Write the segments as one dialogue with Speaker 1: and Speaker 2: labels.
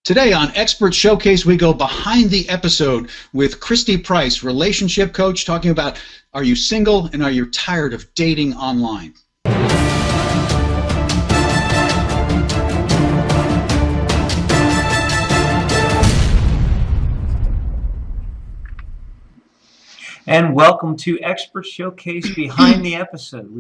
Speaker 1: Today on Expert Showcase, we go behind the episode with Kristi Price, relationship coach, talking about, are you single and are you tired of dating online?
Speaker 2: And welcome to Expert Showcase Behind the Episode.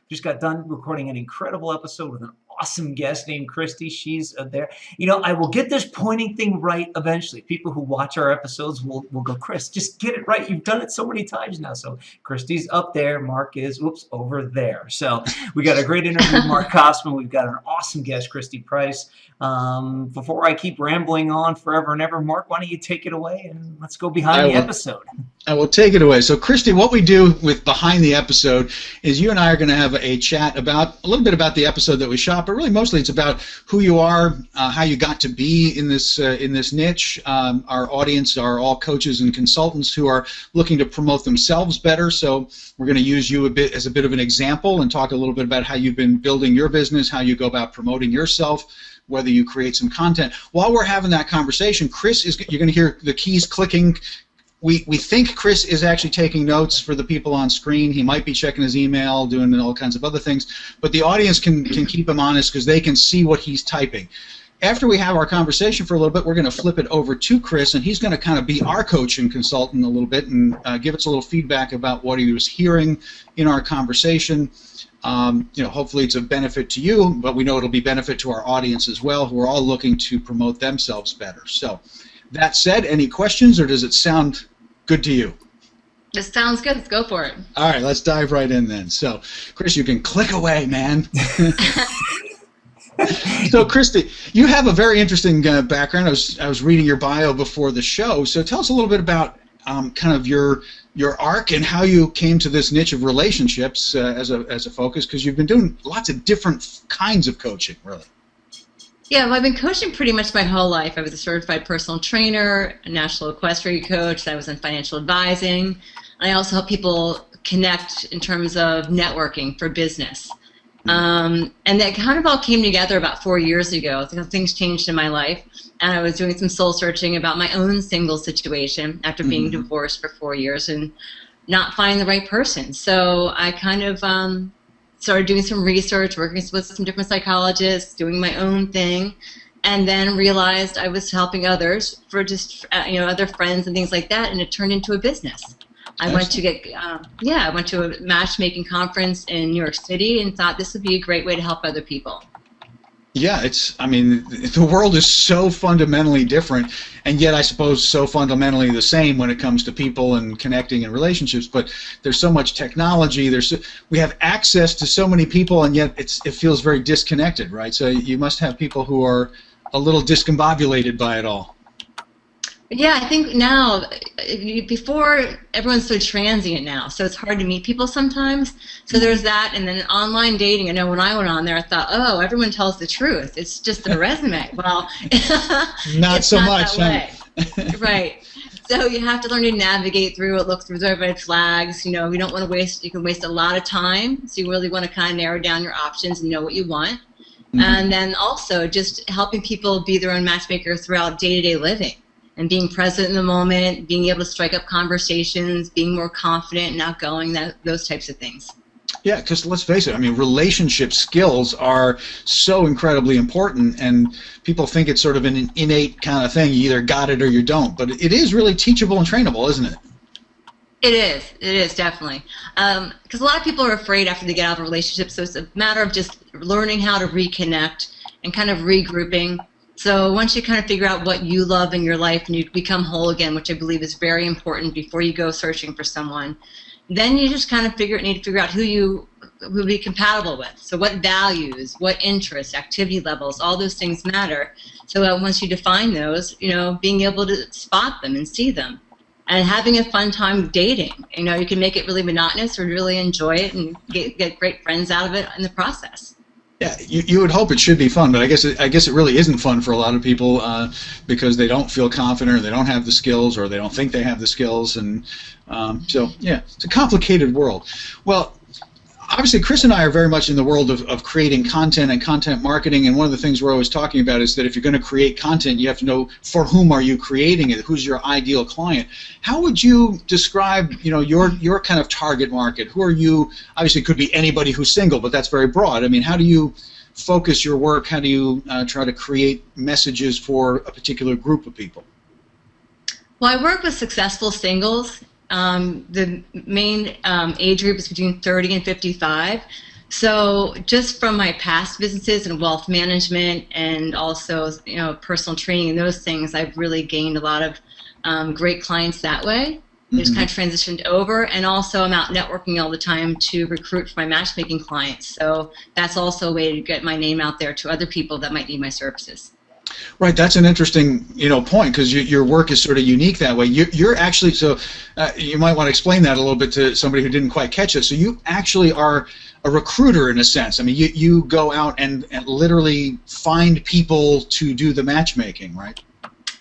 Speaker 2: Just got done recording an incredible episode with an awesome guest named Kristi. She's there. You know, I will get this pointing thing right eventually. People who watch our episodes will go, Chris, just get it right. You've done it so many times now. So Kristi's up there. Mark is, over there. So we got a great interview with Mark Kosman. We've got an awesome guest, Kristi Price. Before I keep rambling on forever and ever, Mark, why don't you take it away and let's go behind the episode.
Speaker 1: I will take it away. So, Kristi, what we do with Behind the Episode is you and I are going to have a chat about a little bit about the episode that we shot, but really mostly it's about who you are, how you got to be in this niche. Our audience are all coaches and consultants who are looking to promote themselves better. So we're going to use you as a bit of an example and talk a little bit about how you've been building your business, how you go about promoting yourself, whether you create some content. While we're having that conversation, you're going to hear the keys clicking. We think Chris is actually taking notes for the people on screen. He might be checking his email, doing all kinds of other things, but the audience can keep him honest because they can see what he's typing. After we have our conversation for a little bit, we're going to flip it over to Chris, and he's going to kind of be our coach and consultant a little bit and give us a little feedback about what he was hearing in our conversation. Hopefully it's a benefit to you, but we know it'll be benefit to our audience as well, who are all looking to promote themselves better. So, that said, any questions, or does it sound good to you?
Speaker 3: This sounds good. Let's go for it.
Speaker 1: All right, let's dive right in then. So, Chris, you can click away, man. So, Kristi, you have a very interesting background. I was reading your bio before the show. So, tell us a little bit about kind of your arc and how you came to this niche of relationships as a focus, because you've been doing lots of different kinds of coaching, really.
Speaker 3: Yeah, well, I've been coaching pretty much my whole life. I was a certified personal trainer, a national equestrian coach. I was in financial advising. I also help people connect in terms of networking for business. And that kind of all came together about 4 years ago. Things changed in my life, and I was doing some soul searching about my own single situation after being divorced for 4 years and not finding the right person. So I kind of started doing some research, working with some different psychologists, doing my own thing, and then realized I was helping others for just other friends and things like that, and it turned into a business. I went to a matchmaking conference in New York City and thought this would be a great way to help other people.
Speaker 1: Yeah, the world is so fundamentally different, and yet I suppose so fundamentally the same when it comes to people and connecting and relationships. But there's so much technology. We have access to so many people, and yet it feels very disconnected, right? So you must have people who are a little discombobulated by it all.
Speaker 3: Yeah, I think now, before, everyone's so transient now, so it's hard to meet people sometimes. So there's that, and then online dating. I know when I went on there, I thought, oh, everyone tells the truth. It's just a resume. Well,
Speaker 1: not so much.
Speaker 3: Right. So you have to learn to navigate through it, look through the red flags. You don't want to waste. You can waste a lot of time. So you really want to kind of narrow down your options and know what you want. And then also just helping people be their own matchmaker throughout day-to-day living. And being present in the moment, being able to strike up conversations, being more confident and outgoing, those types of things.
Speaker 1: Yeah, because let's face it, relationship skills are so incredibly important, and people think it's sort of an innate kind of thing. You either got it or you don't, but it is really teachable and trainable, isn't it?
Speaker 3: It is definitely. Because a lot of people are afraid after they get out of a relationship, so it's a matter of just learning how to reconnect and kind of regrouping. So once you kind of figure out what you love in your life and you become whole again, which I believe is very important before you go searching for someone, then you just kind of need to figure out who you will be compatible with. So what values, what interests, activity levels, all those things matter. So once you define those, being able to spot them and see them. And having a fun time dating. You can make it really monotonous or really enjoy it and get great friends out of it in the process.
Speaker 1: Yeah, you would hope it should be fun, but I guess it really isn't fun for a lot of people because they don't feel confident, or they don't have the skills, or they don't think they have the skills, and so yeah, it's a complicated world. Well, obviously, Chris and I are very much in the world of creating content and content marketing, and one of the things we're always talking about is that if you're going to create content, you have to know for whom are you creating it, who's your ideal client. How would you describe, your kind of target market? Who are you? Obviously, it could be anybody who's single, but that's very broad. I mean, how do you focus your work? How do you try to create messages for a particular group of people?
Speaker 3: Well, I work with successful singles. The main age group is between 30 and 55. So just from my past businesses in wealth management and also personal training and those things, I've really gained a lot of great clients that way. They just kind of transitioned over, and also I'm out networking all the time to recruit for my matchmaking clients. So that's also a way to get my name out there to other people that might need my services.
Speaker 1: Right, that's an interesting point, because your work is sort of unique that way. You're actually, so you might want to explain that a little bit to somebody who didn't quite catch it. So you actually are a recruiter in a sense. I mean, you go out and literally find people to do the matchmaking, right?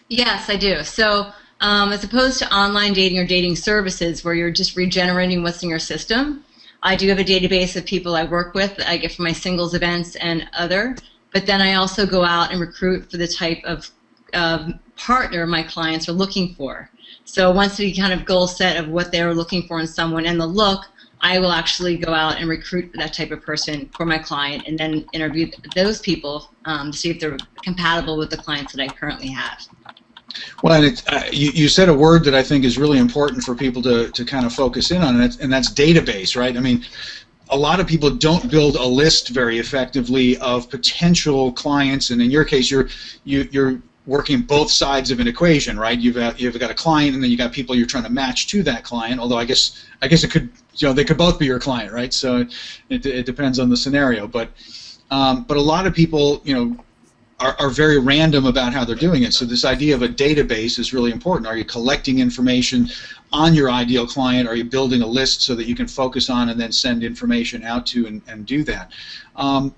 Speaker 3: Yes, I do. So as opposed to online dating or dating services where you're just regenerating what's in your system, I do have a database of people I work with that I get from my singles events and other. But then I also go out and recruit for the type of partner my clients are looking for. So once we kind of goal set of what they're looking for in someone and the look, I will actually go out and recruit that type of person for my client and then interview those people to see if they're compatible with the clients that I currently have.
Speaker 1: Well, and you said a word that I think is really important for people to kind of focus in on, and that's database, right? I mean, a lot of people don't build a list very effectively of potential clients, and in your case, you're working both sides of an equation, right? You've got a client, and then you got people you're trying to match to that client. Although I guess it could, they could both be your client, right? So it depends on the scenario, but a lot of people, are very random about how they're doing it. So this idea of a database is really important. Are you collecting information on your ideal client? Are you building a list so that you can focus on and then send information out to and do that? How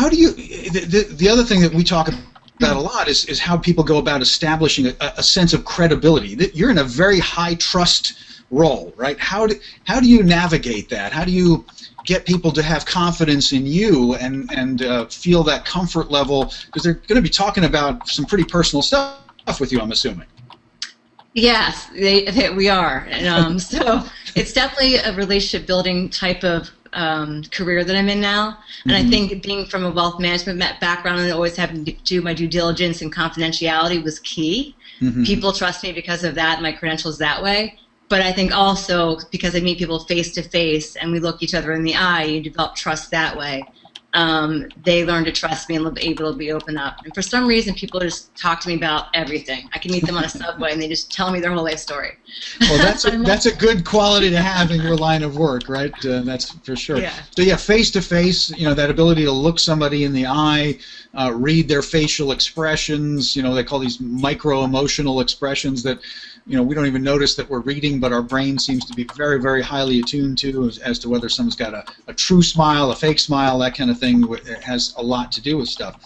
Speaker 1: do you, the other thing that we talk about a lot is how people go about establishing a sense of credibility. You're in a very high trust role, right? How do you navigate that? How do you get people to have confidence in you and feel that comfort level, because they're going to be talking about some pretty personal stuff with you, I'm assuming.
Speaker 3: Yes, we are. And, so it's definitely a relationship building type of career that I'm in now. And I think being from a wealth management background and always having to do my due diligence and confidentiality was key. People trust me because of that, my credentials that way. But I think also because I meet people face to face and we look each other in the eye, you develop trust that way. They learn to trust me and be able to be open up. And for some reason, people just talk to me about everything. I can meet them on a subway and they just tell me their whole life story.
Speaker 1: Well, that's a good quality to have in your line of work, right? That's for sure.
Speaker 3: Yeah.
Speaker 1: So yeah, face to face, that ability to look somebody in the eye, read their facial expressions. They call these micro emotional expressions that we don't even notice that we're reading, but our brain seems to be very, very highly attuned to as to whether someone's got a true smile, a fake smile, that kind of thing. It has a lot to do with stuff.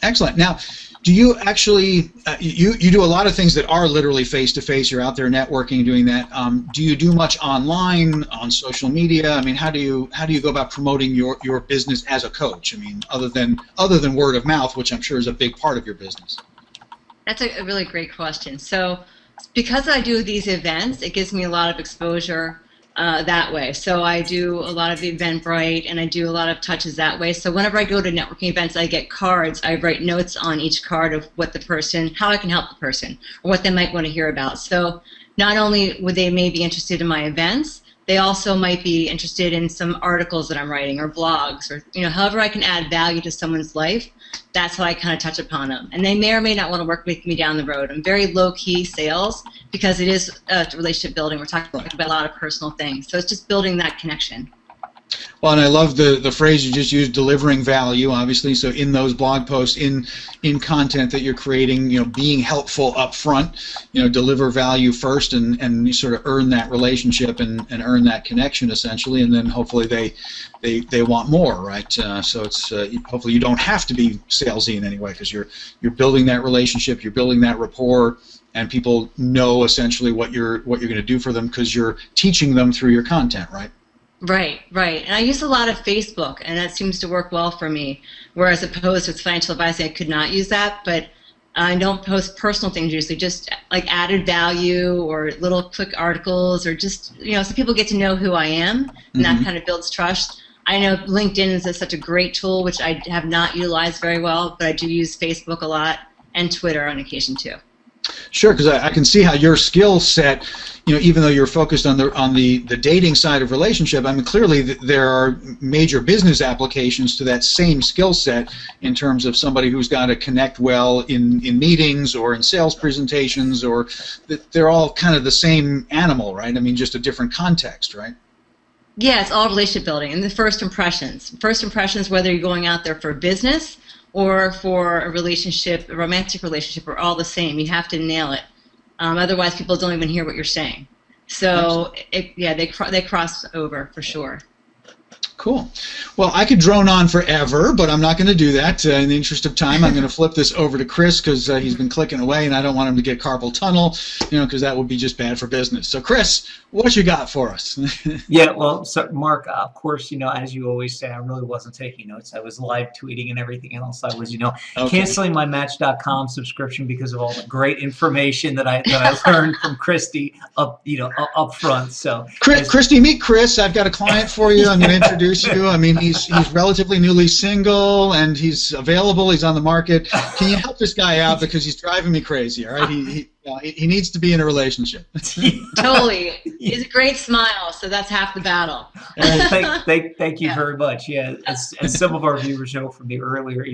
Speaker 1: Excellent. Now, do you actually, you do a lot of things that are literally face-to-face. You're out there networking, doing that. Do you do much online, on social media? I mean, how do you go about promoting your business as a coach? I mean, other than word of mouth, which I'm sure is a big part of your business.
Speaker 3: That's a really great question. So because I do these events, it gives me a lot of exposure that way. So I do a lot of Eventbrite and I do a lot of touches that way. So whenever I go to networking events, I get cards. I write notes on each card of what the person, how I can help the person, or what they might want to hear about. So not only would they may be interested in my events, they also might be interested in some articles that I'm writing or blogs or however I can add value to someone's life. That's how I kind of touch upon them. And they may or may not want to work with me down the road. I'm very low-key sales because it is relationship building. We're talking about a lot of personal things. So it's just building that connection.
Speaker 1: Well, and I love the phrase you just used, delivering value, obviously. So in those blog posts, in content that you're creating, being helpful up front, deliver value first, and you sort of earn that relationship and earn that connection, essentially, and then hopefully they want more, right? So it's hopefully you don't have to be salesy in any way, because you're building that relationship, you're building that rapport, and people know essentially what you're going to do for them because you're teaching them through your content, right?
Speaker 3: Right, right. And I use a lot of Facebook, and that seems to work well for me. Whereas opposed with financial advice, I could not use that, but I don't post personal things usually, just like added value or little quick articles, or just, so people get to know who I am, and that kind of builds trust. I know LinkedIn is such a great tool, which I have not utilized very well, but I do use Facebook a lot, and Twitter on occasion too.
Speaker 1: Sure, because I can see how your skill set, even though you're focused on the dating side of relationship, I mean, clearly there are major business applications to that same skill set in terms of somebody who's got to connect well in meetings or in sales presentations, or they're all kind of the same animal, right? I mean, just a different context, right?
Speaker 3: Yeah, it's all relationship building and the first impressions. First impressions, whether you're going out there for business or for a relationship, a romantic relationship, are all the same. You have to nail it. Otherwise, people don't even hear what you're saying. So, they cross over for sure.
Speaker 1: Cool. Well, I could drone on forever, but I'm not going to do that. In the interest of time, I'm going to flip this over to Chris, because he's been clicking away, and I don't want him to get carpal tunnel, because that would be just bad for business. So, Chris, what you got for us?
Speaker 2: Yeah, well, so Mark, of course, as you always say, I really wasn't taking notes. I was live tweeting and everything else. I was, canceling my Match.com subscription because of all the great information that I learned from Kristi up front. So,
Speaker 1: Kristi, meet Chris. I've got a client for you. I'm going to introduce you. I mean, he's relatively newly single, and he's available. He's on the market. Can you help this guy out, because he's driving me crazy? All right, he needs to be in a relationship.
Speaker 3: Totally. He's a great smile, so that's half the battle.
Speaker 2: Thank you very much. Yeah, as some of our viewers know from the earlier,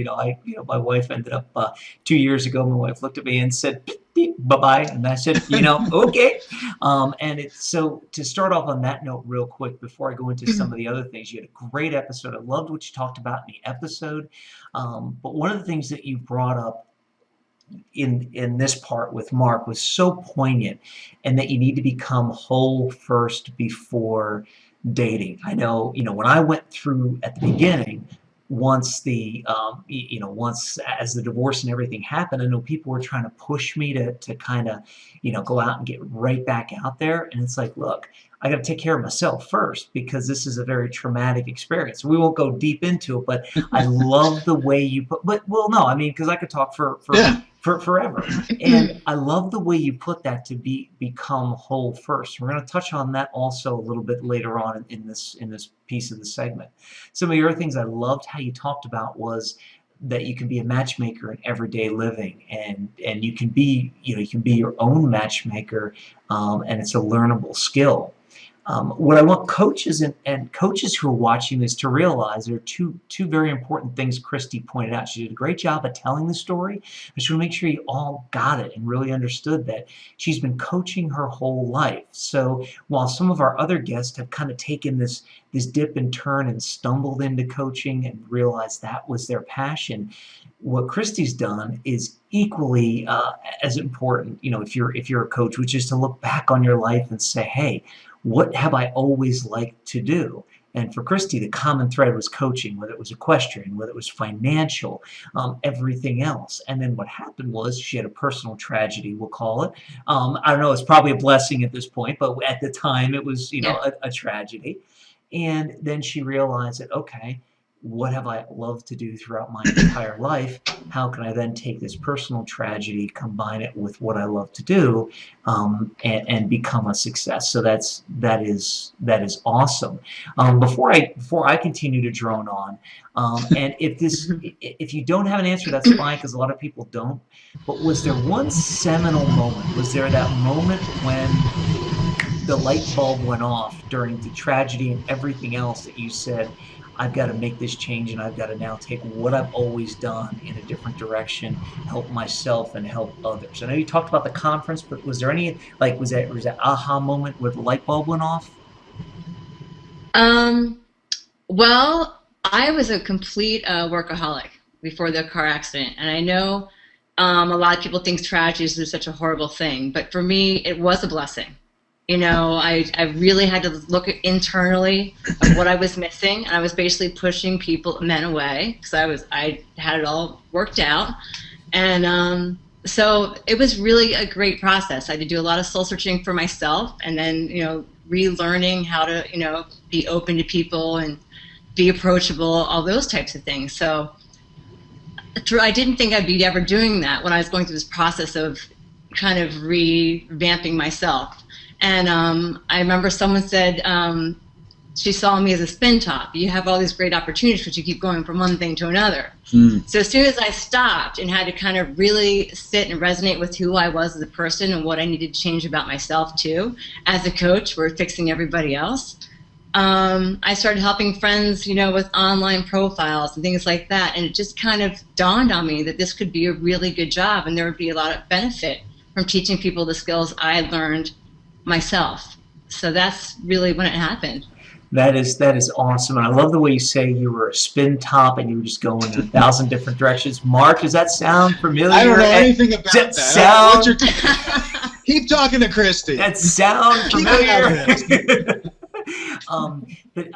Speaker 2: my wife ended up 2 years ago. My wife looked at me and said, bye-bye, and I said, okay. And so to start off on that note real quick, before I go into some of the other things, you had a great episode. I loved what you talked about in the episode. But one of the things that you brought up in this part with Mark was so poignant, and that you need to become whole first before dating. I know, when I went through at the beginning, once as the divorce and everything happened, I know people were trying to push me to kind of, go out and get right back out there. And it's like, look, I got to take care of myself first, because this is a very traumatic experience. We won't go deep into it, but I love the way you put, because I could talk for forever. And I love the way you put that, to become whole first. We're going to touch on that also a little bit later on in this piece of the segment. Some of the other things I loved how you talked about was that you can be a matchmaker in everyday living, and you can be your own matchmaker, and it's a learnable skill. What I want coaches and coaches who are watching this to realize, there are two very important things Kristi pointed out. She did a great job at telling the story. I just want to make sure you all got it and really understood that she's been coaching her whole life. So while some of our other guests have kind of taken this dip and turn and stumbled into coaching and realized that was their passion, what Kristi's done is equally as important, if you're a coach, which is to look back on your life and say, hey, what have I always liked to do? And for Kristi, the common thread was coaching, whether it was equestrian, whether it was financial, everything else. And then what happened was she had a personal tragedy, we'll call it. I don't know, it's probably a blessing at this point, but at the time it was, a tragedy. And then she realized that, okay, what have I loved to do throughout my entire life? How can I then take this personal tragedy, combine it with what I love to do, and become a success? So that is awesome. Before I continue to drone on, and if you don't have an answer, that's fine, because a lot of people don't. But was there one seminal moment? Was there that moment when the light bulb went off during the tragedy and everything else that you said, I've got to make this change, and I've got to now take what I've always done in a different direction, help myself and help others? I know you talked about the conference, but was there any, was that aha moment where the light bulb went off?
Speaker 3: Well, I was a complete workaholic before the car accident, and I know a lot of people think tragedy is such a horrible thing, but for me, it was a blessing. You know, I really had to look internally at what I was missing, and I was basically pushing men away because I had it all worked out, and so it was really a great process. I had to do a lot of soul searching for myself, and then relearning how to be open to people and be approachable, all those types of things. So I didn't think I'd be ever doing that when I was going through this process of kind of revamping myself. And I remember someone said she saw me as a spin top. You have all these great opportunities, but you keep going from one thing to another. So as soon as I stopped and had to kind of really sit and resonate with who I was as a person and what I needed to change about myself too, as a coach, we're fixing everybody else. I started helping friends, with online profiles and things like that. And it just kind of dawned on me that this could be a really good job, and there would be a lot of benefit from teaching people the skills I learned myself. So that's really when it happened.
Speaker 2: That is awesome. And I love the way you say you were a spin top and you were just going in 1,000 different directions. Mark, does that sound familiar?
Speaker 1: I don't know anything about that. Keep talking to Kristi.
Speaker 2: That sound familiar? But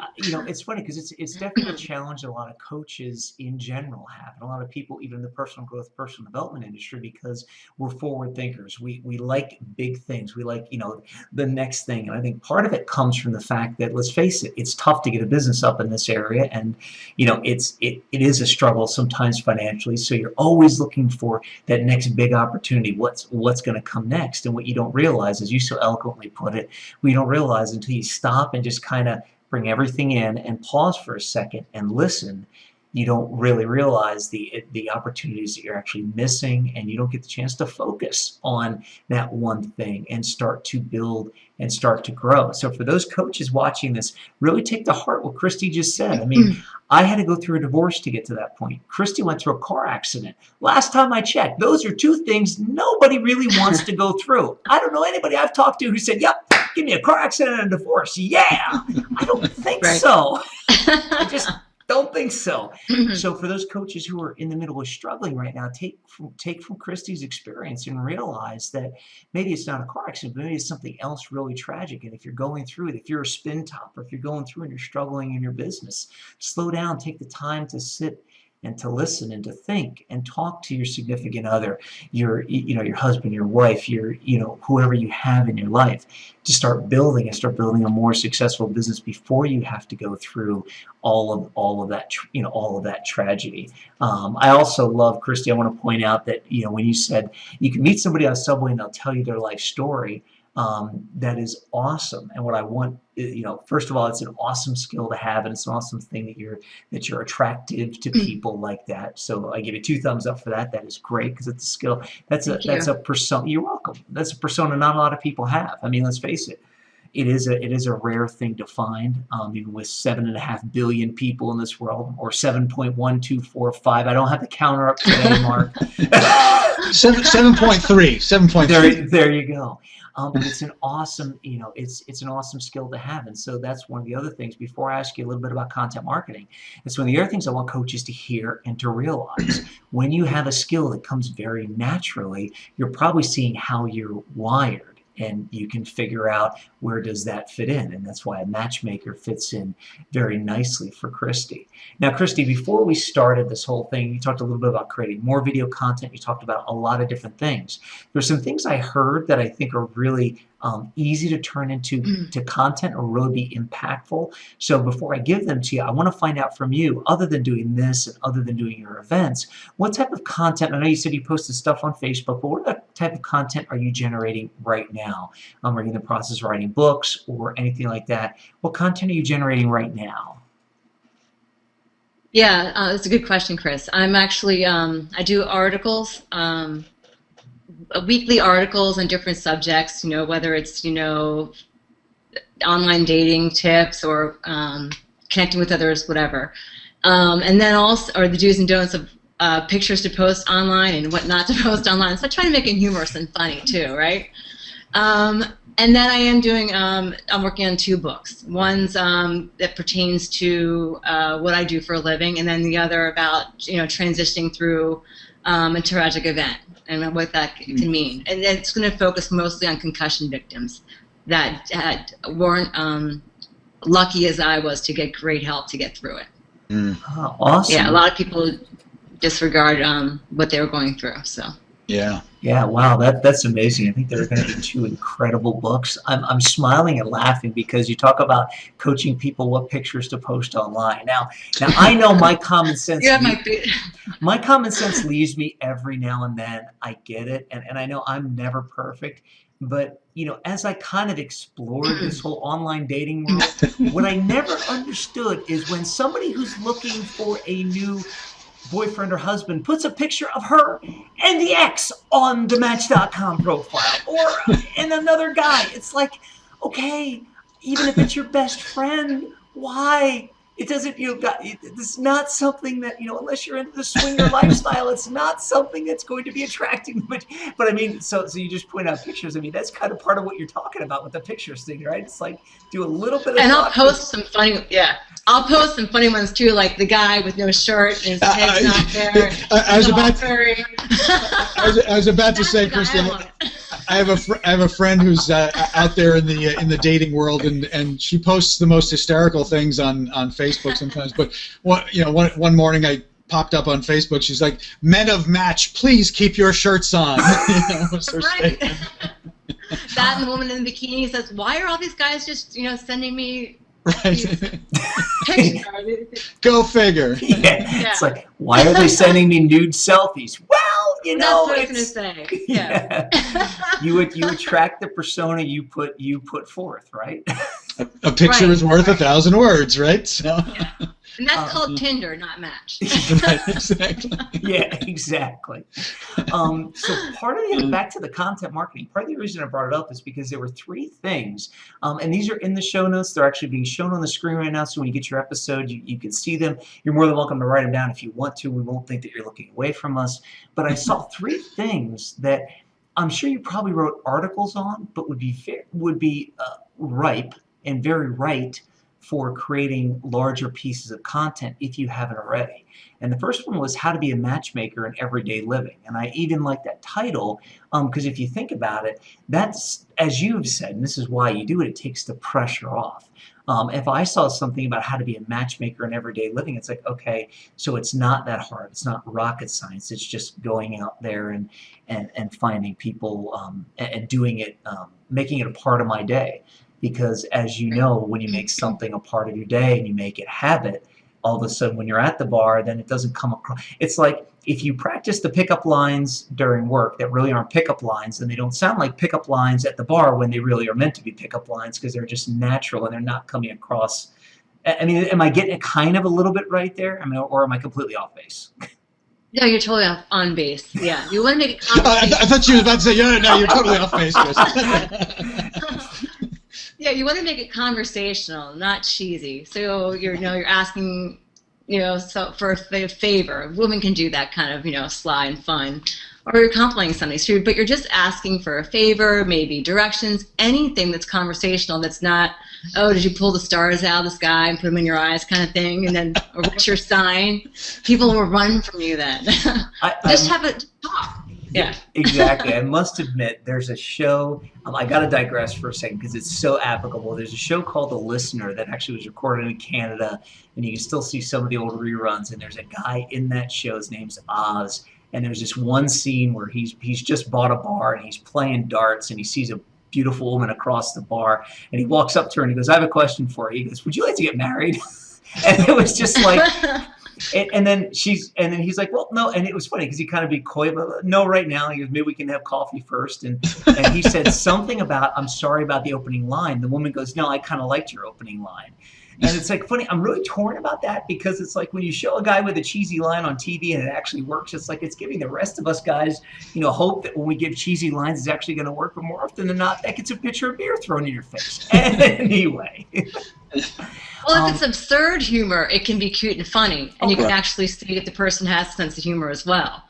Speaker 2: it's funny because it's definitely a challenge that a lot of coaches in general have, and a lot of people even in the personal growth, personal development industry, because we're forward thinkers. We like big things. We like the next thing, and I think part of it comes from the fact that, let's face it, it's tough to get a business up in this area, and it is a struggle sometimes financially. So you're always looking for that next big opportunity. What's going to come next? And what you don't realize, as you so eloquently put it, we don't realize until you stop and just kind of bring everything in and pause for a second and listen, you don't really realize the opportunities that you're actually missing, and you don't get the chance to focus on that one thing and start to build and start to grow. So for those coaches watching this, really take to heart what Kristi just said. I mean, I had to go through a divorce to get to that point. Kristi went through a car accident. Last time I checked, those are two things nobody really wants to go through. I don't know anybody I've talked to who said, yep, give me a car accident and a divorce. Yeah, I don't think so. I just don't think so. So for those coaches who are in the middle of struggling right now, take from Kristi's experience and realize that maybe it's not a car accident, but maybe it's something else really tragic. And if you're going through it, if you're a spin top, or if you're going through and you're struggling in your business, slow down, take the time to sit and to listen and to think and talk to your significant other, your husband, your wife, your whoever you have in your life, to start building a more successful business before you have to go through all of that tragedy. I also love, Kristi, I want to point out that when you said you can meet somebody on a subway and they'll tell you their life story, that is awesome. And what I want, first of all, it's an awesome skill to have, and it's an awesome thing that you're attractive to people like that. So I give you 2 thumbs up for that. That is great, because it's a skill. That's a persona. You're welcome. That's a persona not a lot of people have. I mean, let's face it. It is a rare thing to find, even with 7.5 billion people in this world, or 7.1245. I don't have the counter up today, Mark.
Speaker 1: 7.3.
Speaker 2: There you go. But it's an awesome, it's an awesome skill to have. And so that's one of the other things, before I ask you a little bit about content marketing, it's one of the other things I want coaches to hear and to realize. When you have a skill that comes very naturally, you're probably seeing how you're wired. And you can figure out where does that fit in. And that's why a matchmaker fits in very nicely for Kristi. Now, Kristi, before we started this whole thing, you talked a little bit about creating more video content. You talked about a lot of different things. There's some things I heard that I think are really easy to turn into content, or really be impactful. So before I give them to you, I want to find out from you, other than doing this and other than doing your events, what type of content, I know you said you posted stuff on Facebook, but what type of content are you generating right now? Are you in the process of writing books or anything like that? What content are you generating right now?
Speaker 3: Yeah, that's a good question, Chris. I'm actually, I do articles, weekly articles on different subjects, whether it's, online dating tips or connecting with others, whatever. And then also, or the do's and don'ts of pictures to post online and what not to post online. So I try to make it humorous and funny too, right? And then I am doing, I'm working on 2 books. One's that pertains to what I do for a living, and then the other about, transitioning through a tragic event and what that can mean. And it's going to focus mostly on concussion victims that weren't lucky as I was to get great help to get through it.
Speaker 2: Oh, awesome.
Speaker 3: Yeah, a lot of people disregard what they were going through. So.
Speaker 1: Yeah.
Speaker 2: Yeah, wow, that's amazing. I think there are going to be 2 incredible books. I'm smiling and laughing because you talk about coaching people what pictures to post online. Now I know my common sense. My common sense leaves me every now and then. I get it, and I know I'm never perfect. But as I kind of explored this whole online dating world, what I never understood is when somebody who's looking for a new boyfriend or husband puts a picture of her and the ex on the Match.com profile or and another guy. It's like, okay, even if it's your best friend, why? It doesn't, it's not something that, unless you're into the swinger lifestyle, it's not something that's going to be attracting. But I mean, so you just point out pictures. I mean, that's kind of part of what you're talking about with the pictures thing, right? It's like, do a little bit of
Speaker 3: And I'll post some funny, I'll post some funny ones too, like the guy with no shirt and his head's not there.
Speaker 1: I was about to say, Kristi, I have a friend who's out there in the dating world, and she posts the most hysterical things on Facebook sometimes. But one morning I popped up on Facebook. She's like, "Men of Match, please keep your shirts on." Was her statement.
Speaker 3: That and the woman in the bikini says, "Why are all these guys just sending me?"
Speaker 1: Right. Go figure.
Speaker 2: Yeah. It's like, why are they sending me nude selfies? Well,
Speaker 3: that's what I was gonna say. Yeah.
Speaker 2: You attract the persona you put forth, right?
Speaker 1: A picture is worth 1,000 words, right? So.
Speaker 3: Yeah. And that's called Tinder, not Match.
Speaker 1: Right, exactly.
Speaker 2: Yeah, exactly. So part of the, back to the content marketing, part of the reason I brought it up is because there were 3 things, and these are in the show notes. They're actually being shown on the screen right now, so when you get your episode, you can see them. You're more than welcome to write them down if you want to. We won't think that you're looking away from us. But I saw 3 things that I'm sure you probably wrote articles on, but would be ripe and very right for creating larger pieces of content if you haven't already. And the first one was how to be a matchmaker in everyday living. And I even like that title because if you think about it, that's, as you've said, and this is why you do it, it takes the pressure off. If I saw something about how to be a matchmaker in everyday living, it's like, okay, so it's not that hard. It's not rocket science. It's just going out there and finding people and doing it, making it a part of my day. Because as you know, when you make something a part of your day and you make it habit, all of a sudden when you're at the bar, then it doesn't come across. It's like if you practice the pickup lines during work that really aren't pickup lines, then they don't sound like pickup lines at the bar when they really are meant to be pickup lines because they're just natural and they're not coming across. I mean, am I getting it kind of a little bit right there? I mean, or am I completely off base?
Speaker 3: No, you're totally on base. Yeah, you want to make it.
Speaker 1: I thought you were about to say, no, you're totally off base, Chris.
Speaker 3: Yeah, you want to make it conversational, not cheesy. So you're asking, so for a favor. Women can do that kind of, sly and fun, or you're complimenting somebody. But you're just asking for a favor, maybe directions, anything that's conversational. That's not, oh, did you pull the stars out of the sky and put them in your eyes, kind of thing, and then, or what's your sign? People will run from you then. Just have a talk. Yeah,
Speaker 2: exactly. I must admit, there's a show, I got to digress for a second because it's so applicable. There's a show called The Listener that actually was recorded in Canada, and you can still see some of the old reruns, and there's a guy in that show, his name's Oz, and there's this one scene where he's just bought a bar, and he's playing darts, and he sees a beautiful woman across the bar, and he walks up to her, and he goes, I have a question for you. He goes, would you like to get married? And it was just like... And then he's like, well, no. And it was funny because he kind of be coy, but no, right now. He goes, maybe we can have coffee first. And he said something about, I'm sorry about the opening line. The woman goes, no, I kind of liked your opening line. And it's like funny. I'm really torn about that because it's like when you show a guy with a cheesy line on TV and it actually works, it's like it's giving the rest of us guys, hope that when we give cheesy lines, it's actually going to work. But more often than not, that gets a pitcher of beer thrown in your face. Anyway.
Speaker 3: Well, if it's absurd humor, it can be cute and funny, and you can actually see if the person has a sense of humor as well.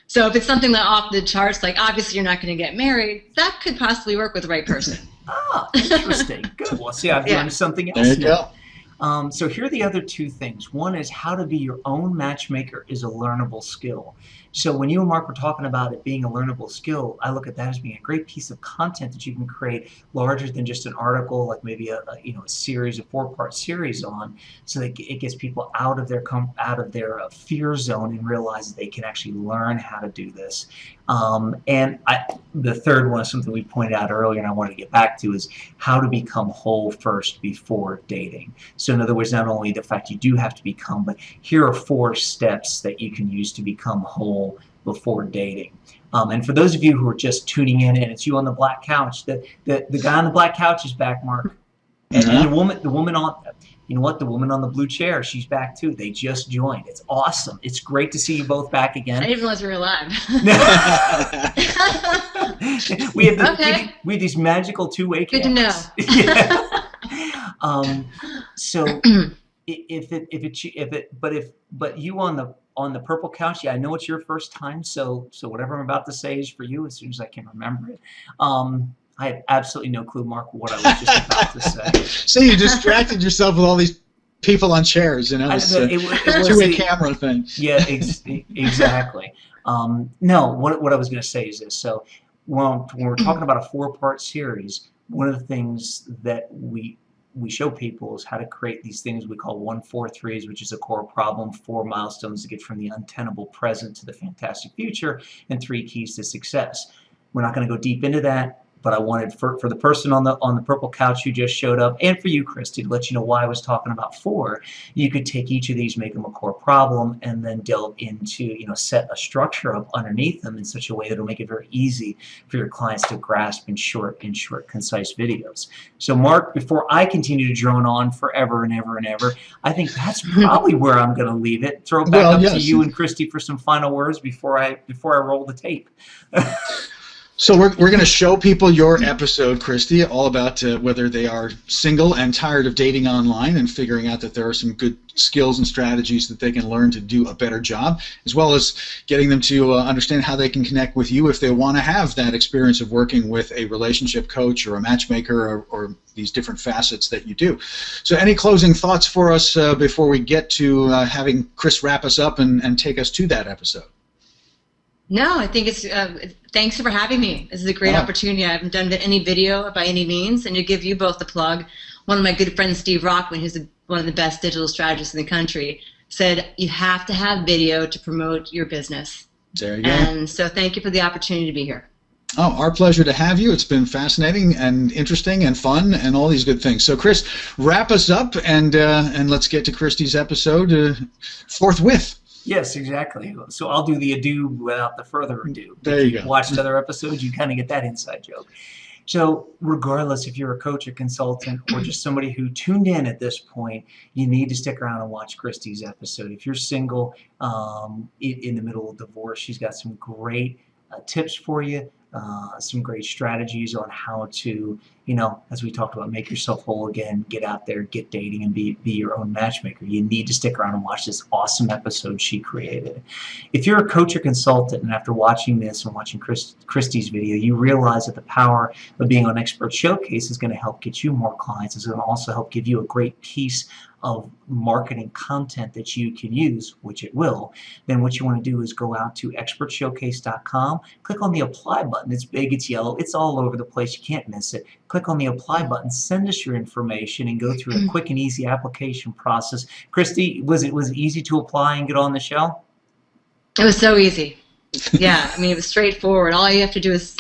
Speaker 3: So if it's something that off the charts, like obviously you're not going to get married, that could possibly work with the right person.
Speaker 2: Ah, interesting. Good. Well, see, I've learned something else
Speaker 1: There you
Speaker 2: now.
Speaker 1: go.
Speaker 2: So here are the other two things. One is how to be your own matchmaker is a learnable skill. So when you and Mark were talking about it being a learnable skill, I look at that as being a great piece of content that you can create larger than just an article, like maybe a series, a 4-part series on, so that it gets people out of their fear zone and realize they can actually learn how to do this. The third one is something we pointed out earlier and I wanted to get back to, is how to become whole first before dating. So in other words, not only the fact you do have to become, but here are 4 steps that you can use to become whole before dating. And for those of you who are just tuning in, and it's you on the black couch, the guy on the black couch is back, Mark. And the woman on, you know what, the woman on the blue chair, she's back too. They just joined. It's awesome. It's great to see you both back again.
Speaker 3: I didn't realize we were live.
Speaker 2: we have these magical two-way cameras.
Speaker 3: Good to know.
Speaker 2: Yeah. So but you on the purple couch, yeah, I know it's your first time, so whatever I'm about to say is for you as soon as I can remember it. I have absolutely no clue, Mark, what I was just about to say.
Speaker 1: So you distracted yourself with all these people on chairs, it was two-way camera thing.
Speaker 2: Yeah, exactly. No, what I was going to say is this. So when we're talking about a 4-part series, one of the things that we show people is how to create these things we call 1-4-3s, which is a core problem, 4 milestones to get from the untenable present to the fantastic future, and 3 keys to success. We're not going to go deep into that, but I wanted for the person on the purple couch who just showed up, and for you, Kristi, to let you know why I was talking about 4. You could take each of these, make them a core problem, and then delve into, set a structure up underneath them in such a way that it'll make it very easy for your clients to grasp in short, concise videos. So, Mark, before I continue to drone on forever and ever and ever, I think that's probably where I'm going to leave it. Throw it back up to you and Kristi for some final words before I roll the tape.
Speaker 1: So we're going to show people your episode, Kristi, all about whether they are single and tired of dating online and figuring out that there are some good skills and strategies that they can learn to do a better job, as well as getting them to understand how they can connect with you if they want to have that experience of working with a relationship coach or a matchmaker or these different facets that you do. So any closing thoughts for us before we get to having Chris wrap us up and take us to that episode?
Speaker 3: No, I think it's, thanks for having me. This is a great opportunity. I haven't done any video by any means, and to give you both the plug, one of my good friends, Steve Rockman, who's one of the best digital strategists in the country, said you have to have video to promote your business.
Speaker 1: There you go.
Speaker 3: And so thank you for the opportunity to be here.
Speaker 1: Oh, our pleasure to have you. It's been fascinating and interesting and fun and all these good things. So, Chris, wrap us up and let's get to Kristi's episode forthwith.
Speaker 2: Yes, exactly. So I'll do the ado without the further ado.
Speaker 1: There you go.
Speaker 2: Watched other episodes, you kind of get that inside joke. So regardless if you're a coach or consultant or just somebody who tuned in at this point, you need to stick around and watch Kristi's episode. If you're single, in the middle of divorce, she's got some great tips for you, some great strategies on how to, as we talked about, make yourself whole again, get out there, get dating, and be your own matchmaker. You need to stick around and watch this awesome episode she created. If you're a coach or consultant, and after watching this and watching Kristi's video, you realize that the power of being on Expert Showcase is going to help get you more clients. It's going to also help give you a great piece of marketing content that you can use, which it will, then what you want to do is go out to expertshowcase.com, click on the apply button. It's big, it's yellow, it's all over the place, you can't miss it. Click on the apply button, send us your information, and go through a quick and easy application process. Kristi, was it easy to apply and get on the show?
Speaker 3: It was so easy. Yeah, I mean, it was straightforward. All you have to do is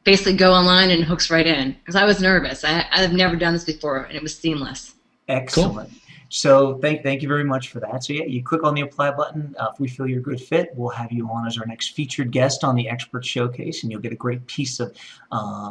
Speaker 3: basically go online and it hooks right in. Because I was nervous. I've never done this before, and it was seamless.
Speaker 2: Excellent. Cool. So thank you very much for that. So yeah, you click on the apply button. If we feel you're a good fit, we'll have you on as our next featured guest on the Expert Showcase, and you'll get a great piece of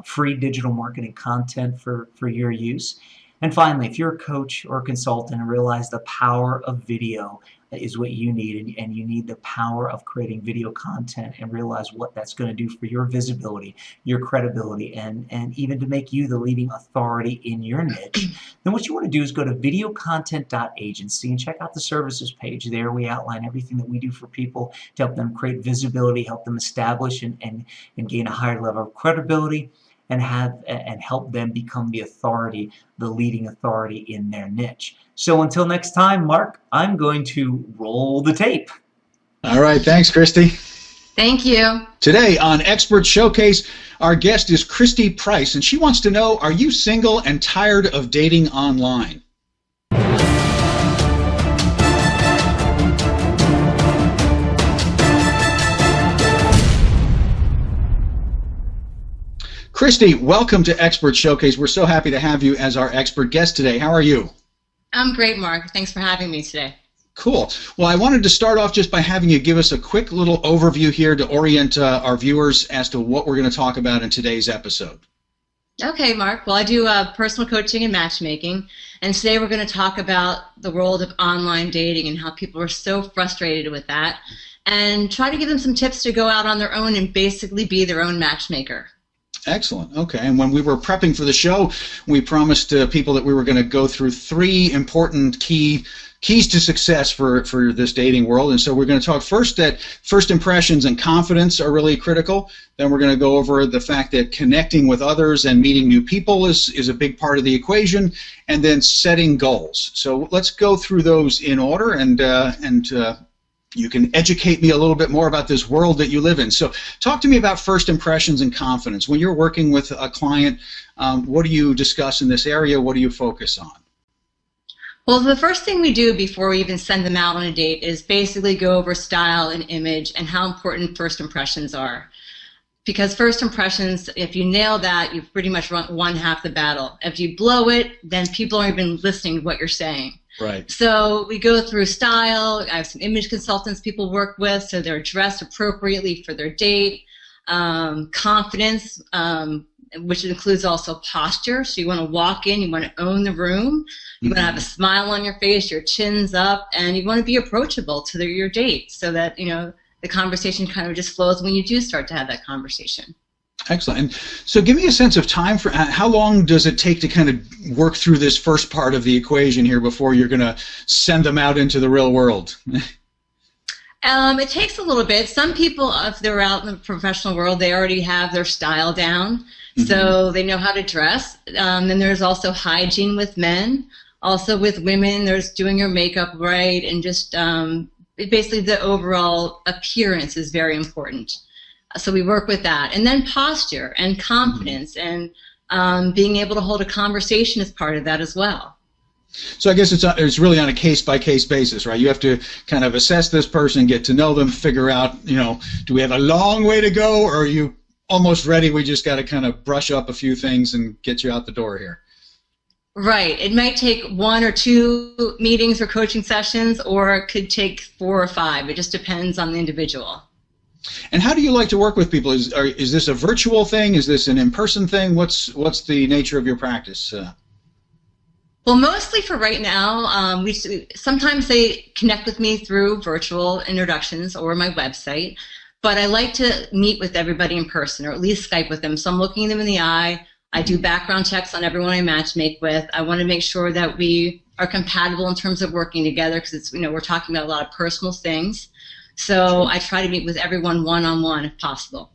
Speaker 2: free digital marketing content for your use. And finally, if you're a coach or a consultant and realize the power of video, is what you need, and you need the power of creating video content and realize what that's going to do for your visibility, your credibility, and even to make you the leading authority in your niche, then what you want to do is go to VideoContent.Agency and check out the services page. There we outline everything that we do for people to help them create visibility, help them establish and gain a higher level of credibility, and help them become the authority, the leading authority in their niche. So until next time, Mark, I'm going to roll the tape.
Speaker 1: All right, thanks, Kristi.
Speaker 3: Thank you.
Speaker 1: Today on Expert Showcase, our guest is Kristi Price, and she wants to know, are you single and tired of dating online? Kristi, welcome to Expert Showcase. We're so happy to have you as our expert guest today. How are you?
Speaker 3: I'm great, Mark. Thanks for having me today.
Speaker 1: Cool. Well, I wanted to start off just by having you give us a quick little overview here to orient our viewers as to what we're going to talk about in today's episode.
Speaker 3: Okay, Mark. Well, I do personal coaching and matchmaking, and today we're going to talk about the world of online dating and how people are so frustrated with that, and try to give them some tips to go out on their own and basically be their own matchmaker.
Speaker 1: Excellent. Okay. And when we were prepping for the show, we promised people that we were going to go through 3 important keys to success for this dating world. And so we're going to talk first that first impressions and confidence are really critical. Then we're going to go over the fact that connecting with others and meeting new people is a big part of the equation, and then setting goals. So let's go through those in order, and you can educate me a little bit more about this world that you live in. So talk to me about first impressions and confidence. When you're working with a client, what do you discuss in this area? What do you focus on?
Speaker 3: Well, the first thing we do before we even send them out on a date is basically go over style and image and how important first impressions are. Because first impressions, if you nail that, you've pretty much won half the battle. If you blow it, then people aren't even listening to what you're saying.
Speaker 1: Right.
Speaker 3: So we go through style. I have some image consultants people work with, so they're dressed appropriately for their date. Confidence, which includes also posture. So you want to walk in, you want to own the room, you want to have a smile on your face, your chin's up, and you want to be approachable to your date so that, you know, the conversation kind of just flows when you do start to have that conversation.
Speaker 1: Excellent. And so give me a sense of time for how long does it take to kind of work through this first part of the equation here before you're going to send them out into the real world?
Speaker 3: It takes a little bit. Some people, if they're out in the professional world, they already have their style down, so they know how to dress. Then there's also hygiene with men. Also with women, there's doing your makeup right, and just basically the overall appearance is very important. So we work with that. And then posture and confidence and being able to hold a conversation is part of that as well.
Speaker 1: So I guess it's really on a case-by-case basis, right? You have to kind of assess this person, get to know them, figure out, you know, do we have a long way to go, or are you almost ready? We just got to kind of brush up a few things and get you out the door here. Right.
Speaker 3: It might take 1 or 2 meetings or coaching sessions, or it could take 4 or 5. It just depends on the individual.
Speaker 1: And how do you like to work with people? Is this a virtual thing? Is this an in-person thing? What's the nature of your practice?
Speaker 3: Well, mostly for right now, sometimes they connect with me through virtual introductions or my website, but I like to meet with everybody in person, or at least Skype with them. So I'm looking them in the eye. I do background checks on everyone I matchmake with. I want to make sure that we are compatible in terms of working together, because it's, you know, we're talking about a lot of personal things. So I try to meet with everyone one-on-one if possible.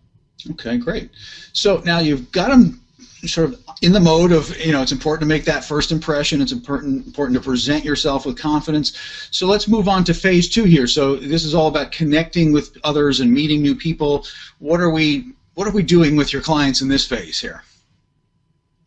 Speaker 1: Okay, great. So now you've got them sort of in the mode of, you know, it's important to make that first impression. It's important to present yourself with confidence. So let's move on to phase 2 here. So this is all about connecting with others and meeting new people. What are we doing with your clients in this phase here?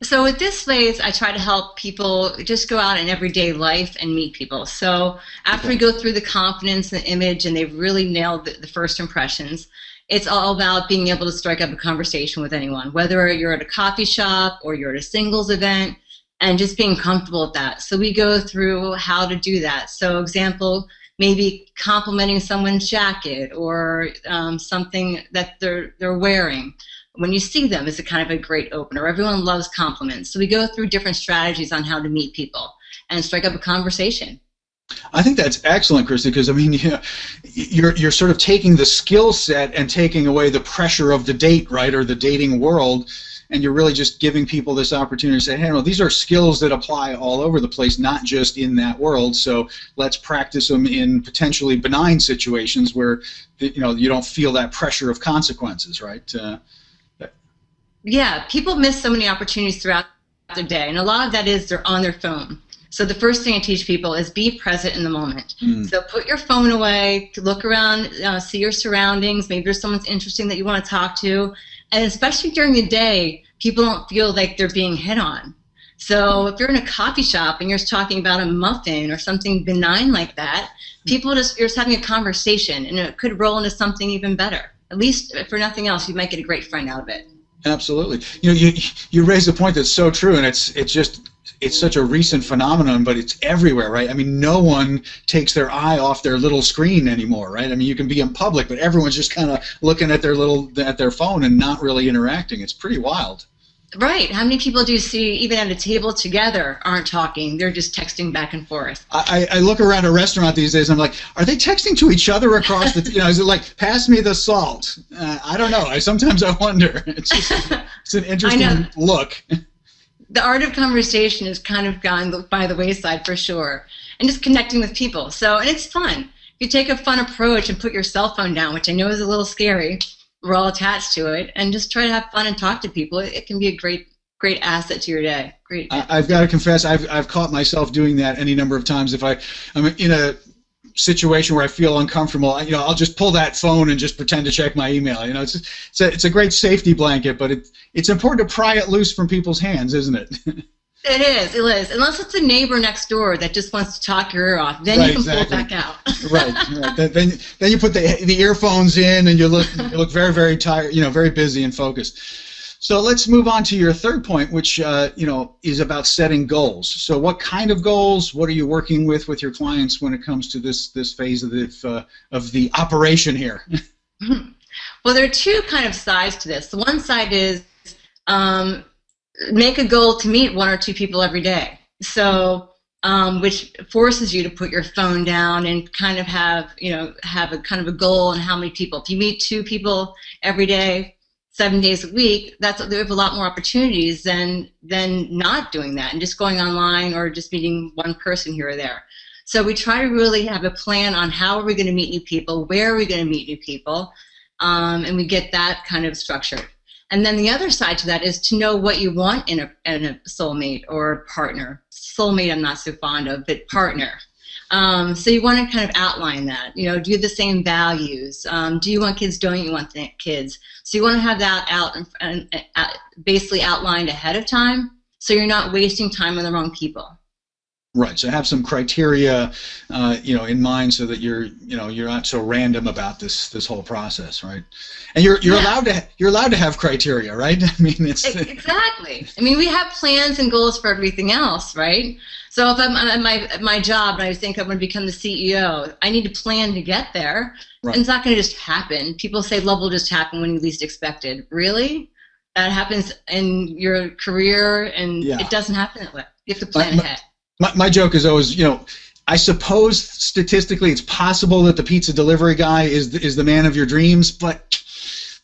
Speaker 3: So with this phase, I try to help people just go out in everyday life and meet people. So after we go through the confidence and image and they've really nailed the first impressions, it's all about being able to strike up a conversation with anyone, whether you're at a coffee shop or you're at a singles event, and just being comfortable with that. So we go through how to do that. So example, maybe complimenting someone's jacket or something that they're wearing. When you see them, it's a kind of a great opener. Everyone loves compliments. So we go through different strategies on how to meet people and strike up a conversation.
Speaker 1: I think that's excellent, Kristi, because I mean, you're sort of taking the skill set and taking away the pressure of the date, right, or the dating world, and you're really just giving people this opportunity to say, hey, well, these are skills that apply all over the place, not just in that world. So let's practice them in potentially benign situations where you don't feel that pressure of consequences, right?
Speaker 3: Yeah, people miss so many opportunities throughout their day, and a lot of that is they're on their phone. So the first thing I teach people is be present in the moment. So put your phone away, look around, see your surroundings. Maybe there's someone interesting that you want to talk to. And especially during the day, people don't feel like they're being hit on. So if you're in a coffee shop and you're talking about a muffin or something benign like that, you're just having a conversation, and it could roll into something even better. At least, if for nothing else, you might get a great friend out of it.
Speaker 1: Absolutely. You raise a point that's so true, and it's such a recent phenomenon, but it's everywhere, right? I mean, no one takes their eye off their little screen anymore, right? I mean, you can be in public, but everyone's just kind of looking at their phone and not really interacting. It's pretty wild.
Speaker 3: Right. How many people do you see, even at a table together, aren't talking? They're just texting back and forth.
Speaker 1: I look around a restaurant these days, and I'm like, are they texting to each other across the, is it like, pass me the salt? I don't know. Sometimes I wonder. It's an interesting look.
Speaker 3: The art of conversation has kind of gone by the wayside for sure, and just connecting with people. And it's fun. If you take a fun approach and put your cell phone down, which I know is a little scary, we're all attached to it, and just try to have fun and talk to people, it can be a great asset to your day. Great.
Speaker 1: I've got to confess, I've caught myself doing that any number of times. If I'm in a situation where I feel uncomfortable, I'll just pull that phone and just pretend to check my email. It's a great safety blanket, but it's important to pry it loose from people's hands, isn't it?
Speaker 3: It is. Unless it's a neighbor next door that just wants to talk your ear off, then you can pull it back out.
Speaker 1: Right. Then you put the earphones in, and you look very, very tired, very busy and focused. So let's move on to your third point, which is about setting goals. So what kind of goals? What are you working with your clients when it comes to this phase of the operation here?
Speaker 3: Well, there are two kind of sides to this. The one side is make a goal to meet one or two people every day. So which forces you to put your phone down and kind of have a kind of a goal on how many people. If you meet two people every day, 7 days a week, they have a lot more opportunities than not doing that and just going online or just meeting one person here or there. So we try to really have a plan on how are we going to meet new people, where are we going to meet new people, and we get that kind of structured. And then the other side to that is to know what you want in a soulmate or partner. Soulmate I'm not so fond of, but partner. So you want to kind of outline that. Do you have the same values? Do you want kids? Don't you want kids? So you want to have that basically outlined ahead of time, so you're not wasting time on the wrong people.
Speaker 1: Right. So have some criteria, in mind, so that you're not so random about this whole process, right? And you're allowed to have criteria, right? I mean, it's
Speaker 3: exactly. I mean, we have plans and goals for everything else, right? So if I'm at my job and I think I'm going to become the CEO, I need to plan to get there. Right. And it's not going to just happen. People say love will just happen when you least expect it. Really? That happens in your career, and it doesn't happen that way. You have to plan ahead.
Speaker 1: My joke is always, I suppose statistically it's possible that the pizza delivery guy is the man of your dreams, but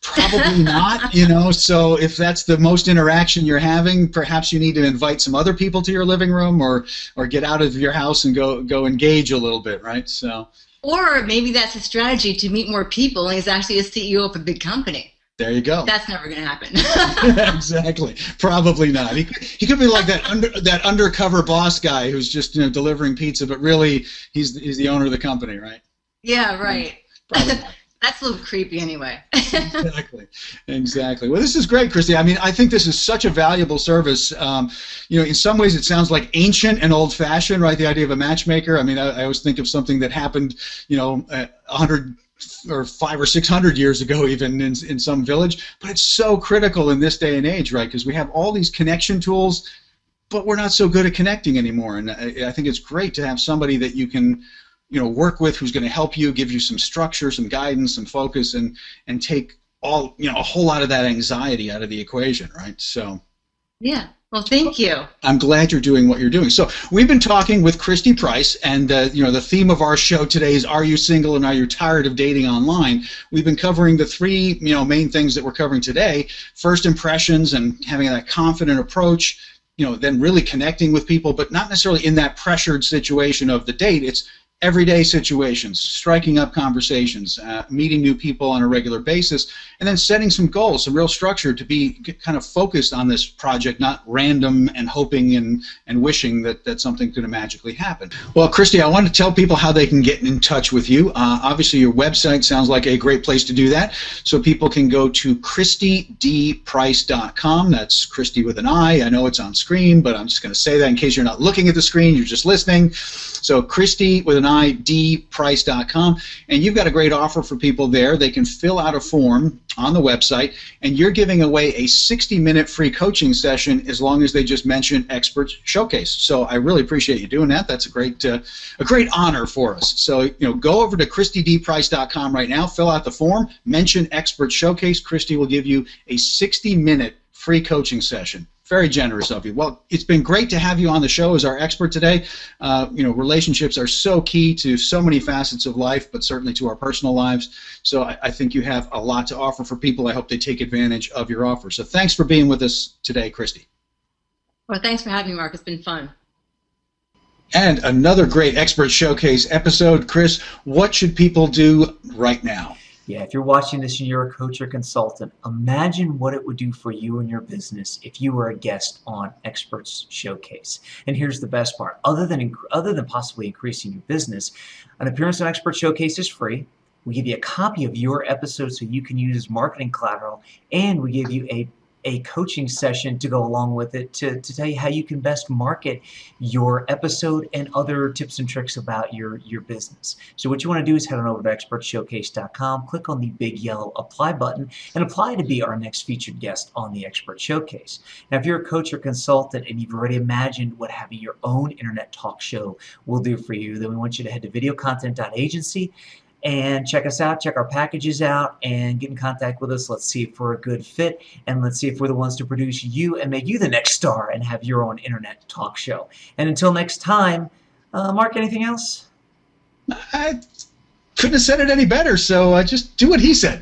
Speaker 1: probably not, So if that's the most interaction you're having, perhaps you need to invite some other people to your living room, or get out of your house and go engage a little bit, right? So. Or
Speaker 3: maybe that's a strategy to meet more people, and he's actually a CEO of a big company.
Speaker 1: There you go.
Speaker 3: That's never going to happen.
Speaker 1: Exactly. Probably not. He could be like that undercover boss guy who's just delivering pizza, but really he's the owner of the company, right?
Speaker 3: Yeah, right. That's a little creepy anyway.
Speaker 1: Exactly. Well, this is great, Kristi. I mean, I think this is such a valuable service. In some ways it sounds like ancient and old-fashioned, right? The idea of a matchmaker. I mean, I always think of something that happened, 100 or 500 or 600 years ago, even in some village, but it's so critical in this day and age, right? Because we have all these connection tools, but we're not so good at connecting anymore. And I think it's great to have somebody that you can, work with, who's going to help you, give you some structure, some guidance, some focus, and take a whole lot of that anxiety out of the equation, right? So.
Speaker 3: Yeah. Well, thank you.
Speaker 1: I'm glad you're doing what you're doing. So we've been talking with Kristi Price, and the theme of our show today is, are you single and are you tired of dating online? We've been covering the three main things that we're covering today: first impressions and having that confident approach, then really connecting with people, but not necessarily in that pressured situation of the date. It's everyday situations, striking up conversations, meeting new people on a regular basis, and then setting some goals, some real structure to be kind of focused on this project, not random and hoping and wishing that something's going to magically happen. Well, Kristi, I want to tell people how they can get in touch with you. Obviously, your website sounds like a great place to do that, so people can go to KristiDPrice.com. That's Kristi with an I. I know it's on screen, but I'm just going to say that in case you're not looking at the screen, you're just listening. So Kristi with an I, dprice.com, and you've got a great offer for people there. They can fill out a form on the website, and you're giving away a 60-minute free coaching session as long as they just mention Expert Showcase. So I really appreciate you doing that. That's a great honor for us. So go over to KristiDPrice.com right now, fill out the form, mention Expert Showcase. Kristi will give you a 60-minute free coaching session. Very generous of you. Well, it's been great to have you on the show as our expert today. Relationships are so key to so many facets of life, but certainly to our personal lives. So I think you have a lot to offer for people. I hope they take advantage of your offer. So thanks for being with us today, Kristi.
Speaker 3: Well, thanks for having me, Mark. It's been fun.
Speaker 1: And another great Expert Showcase episode. Chris, what should people do right now?
Speaker 2: Yeah, if you're watching this and you're a coach or consultant, imagine what it would do for you and your business if you were a guest on Experts Showcase. And here's the best part. Other than possibly increasing your business, an appearance on Experts Showcase is free. We give you a copy of your episode so you can use as marketing collateral, and we give you a coaching session to go along with it to tell you how you can best market your episode and other tips and tricks about your business. So what you want to do is head on over to expertshowcase.com, click on the big yellow apply button, and apply to be our next featured guest on the Expert Showcase. Now, if you're a coach or consultant and you've already imagined what having your own internet talk show will do for you, then we want you to head to VideoContent.Agency and check us out, check our packages out, and get in contact with us. Let's see if we're a good fit, and let's see if we're the ones to produce you and make you the next star and have your own internet talk show. And until next time, Mark, anything else?
Speaker 1: I couldn't have said it any better, so just do what he said.